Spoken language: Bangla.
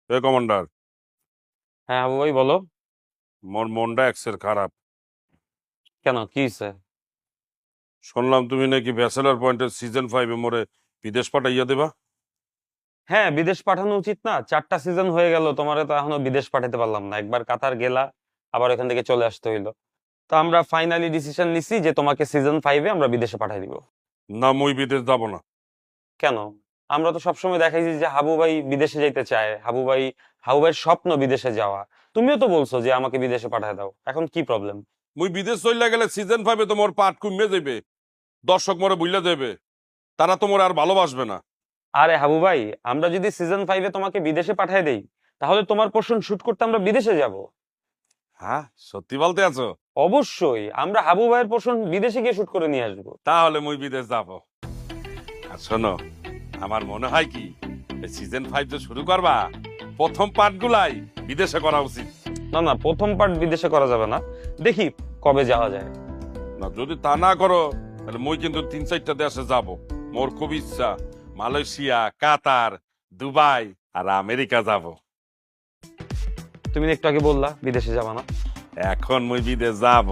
এ কমান্ডার, হ্যাঁ হাবু ভাই বলো। মোর মনটা এক্সের খারাপ। কেন, কি হয়েছে? শুনলাম তুমি নাকি ব্যাচেলার পয়েন্টের সিজন 5 মোরে বিদেশ পাঠাইয়া দেবা। হ্যাঁ, বিদেশ পাঠানো উচিত না? 4টা সিজন হয়ে গেল, তোমারে তো এখনো বিদেশ পাঠাতে পারলাম না। একবার কাতার গেলা, আবার ওখান থেকে চলে আসতে হইলো। তো আমরা ফাইনালি ডিসিশন নিছি যে তোমাকে সিজন 5-এ আমরা বিদেশে পাঠাই দিব। না, মুই বিদেশ যাব না। কেন? আমরা তো সবসময় দেখাইছি যে হাবু ভাই বিদেশে যাইতে চায়, হাবু ভাইয়ের স্বপ্ন বিদেশে যাওয়া। তুমিও তো বলছো যে আমাকে বিদেশে পাঠায় দাও, এখন কি প্রবলেম? মুই বিদেশ চলে গেলে সিজন 5-এ তো মোর পাট কমে যাবে, দর্শক মোরে বুঝলে দেবে, তারা তো মোরে আর ভালোবাসবে না। আরে হাবু ভাই, আমরা যদি সিজন 5-এ তোমাকে বিদেশে পাঠায় দেই, তাহলে তোমার পোর্শন শুট করতে আমরা বিদেশে যাব। হ্যাঁ, সত্যি বলতে আছো? অবশ্যই আমরা হাবু ভাইয়ের পোর্শন বিদেশে গিয়ে শুট করে নিয়ে আসবো। তাহলে মুই বিদেশ যাব। আর শোনো, আমার মনে হয় কি, সিজন 5 যে শুরু করবা, প্রথম পার্ট গুলাই বিদেশে করা উচিত। না না, প্রথম পার্ট বিদেশে করা যাবে না। দেখি কবে যাওয়া যায়। না, যদি তা না করো তাহলে মুই কিন্তু 3-4টা দেশে যাব। মোর খুব ইচ্ছা মালয়েশিয়া, কাতার, দুবাই আর আমেরিকা যাব। তুমি না একটু আগে বললা বিদেশে যাবা না? এখন মুই বিদেশ যাব।